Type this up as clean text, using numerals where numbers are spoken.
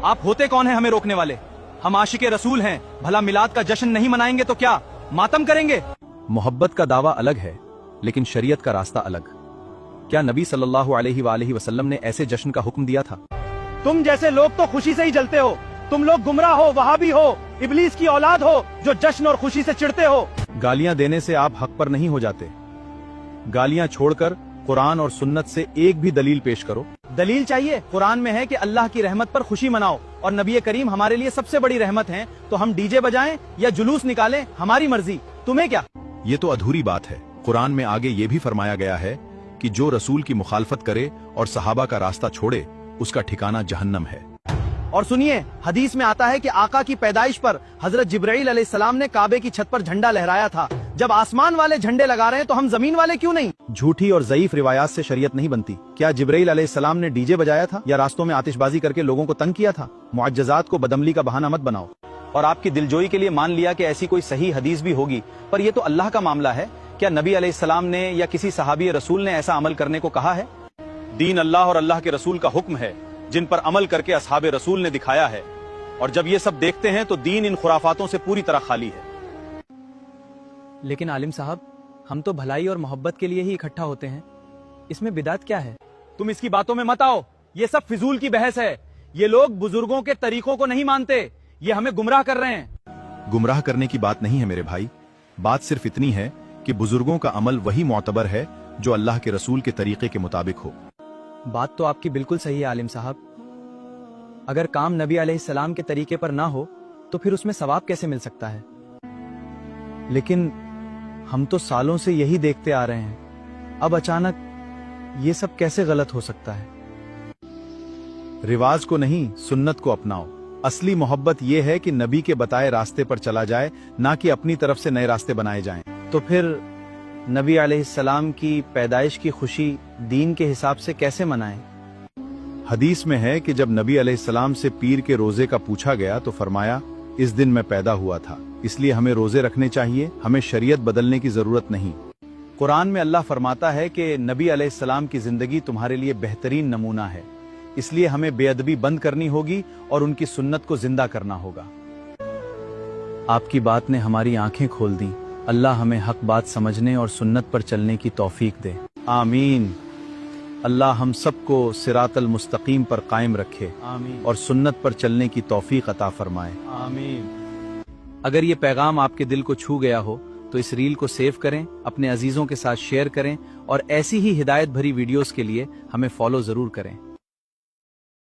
आप होते कौन है हमें रोकने वाले? हम आशिके रसूल हैं, भला मिलाद का जश्न नहीं मनाएंगे तो क्या मातम करेंगे? मोहब्बत का दावा अलग है, लेकिन शरीयत का रास्ता अलग। क्या नबी सल्लल्लाहु अलैहि वसल्लम ने ऐसे जश्न का हुक्म दिया था? तुम जैसे लोग तो खुशी से ही जलते हो। तुम लोग गुमराह हो, वहाबी हो, इब्लीस की औलाद हो, जो जश्न और खुशी से चिढ़ते हो। गालियां देने से आप हक पर नहीं हो जाते। गालियां छोड़कर कुरान और सुन्नत से एक भी दलील पेश करो। दलील चाहिए? कुरान में है कि अल्लाह की रहमत पर खुशी मनाओ, और नबी करीम हमारे लिए सबसे बड़ी रहमत हैं, तो हम डीजे बजाएं या जुलूस निकालें, हमारी मर्जी, तुम्हें क्या? ये तो अधूरी बात है। कुरान में आगे ये भी फरमाया गया है कि जो रसूल की मुखालफत करे और सहाबा का रास्ता छोड़े, उसका ठिकाना जहन्नम है। और सुनिए, हदीस में आता है कि आका की पैदाइश पर हजरत जिब्राइल अलैहिस्सलाम ने काबे की छत पर झंडा लहराया था। जब आसमान वाले झंडे लगा रहे हैं तो हम जमीन वाले क्यों नहीं? झूठी और ज़ईफ रिवायात से शरीयत नहीं बनती। क्या जिब्राइल अलैहिस्सलाम ने डीजे बजाया था या रास्तों में आतिशबाजी करके लोगों को तंग किया था? मुअज्जज़ात को बदअमली का बहाना मत बनाओ। और आपकी दिलजोई के लिए मान लिया कि ऐसी कोई सही हदीस भी होगी, पर यह तो अल्लाह का मामला है। क्या नबी अलैहिस्सलाम ने या किसी सहाबी रसूल ने ऐसा अमल करने को कहा है? दीन अल्लाह और अल्लाह के रसूल का हुक्म है, जिन पर अमल करके असहाबे रसूल ने दिखाया है। और जब ये सब देखते हैं तो दीन इन खुराफातों से पूरी तरह खाली है। लेकिन आलिम साहब, हम तो भलाई और मोहब्बत के लिए ही इकट्ठा होते हैं, इसमें बिदात क्या है? तुम इसकी बातों में मत आओ, ये सब फिजूल की बहस है। ये लोग बुजुर्गों के तरीकों को नहीं मानते, ये हमें गुमराह कर रहे हैं। गुमराह करने की बात नहीं है मेरे भाई, बात सिर्फ इतनी है कि बुजुर्गों का अमल वही मोतबर है जो अल्लाह के रसूल के तरीके के मुताबिक हो। बात तो आपकी बिल्कुल सही है आलिम साहब। अगर काम नबी अलैहिस्सलाम के तरीके पर ना हो तो फिर उसमें सवाब कैसे मिल सकता है? लेकिन हम तो सालों से यही देखते आ रहे हैं, अब अचानक ये सब कैसे गलत हो सकता है? रिवाज को नहीं, सुन्नत को अपनाओ। असली मोहब्बत ये है कि नबी के बताए रास्ते पर चला जाए, ना कि अपनी तरफ से नए रास्ते बनाए जाएं। तो फिर नबी अलैहिस्सलाम की पैदाइश की खुशी दीन के हिसाब से कैसे मनाएं? हदीस में है कि जब नबी अलैहिस्सलाम से पीर के रोजे का पूछा गया तो फरमाया, इस दिन मैं पैदा हुआ था, इसलिए हमें रोजे रखने चाहिए, हमें शरीयत बदलने की जरूरत नहीं। कुरान में अल्लाह फरमाता है कि नबी अलैहिस्सलाम की जिंदगी तुम्हारे लिए बेहतरीन नमूना है, इसलिए हमें बेअदबी बंद करनी होगी और उनकी सुन्नत को जिंदा करना होगा। आपकी बात ने हमारी आंखें खोल दी। अल्लाह हमें हक बात समझने और सुन्नत पर चलने की तौफीक दे, आमीन। अल्लाह हम सबको सिरातल मुस्तकीम पर कायम रखे, आमीन, और सुन्नत पर चलने की तौफीक अता फरमाए, आमीन। अगर ये पैगाम आपके दिल को छू गया हो तो इस रील को सेव करें, अपने अजीजों के साथ शेयर करें, और ऐसी ही हिदायत भरी वीडियोस के लिए हमें फॉलो जरूर करें।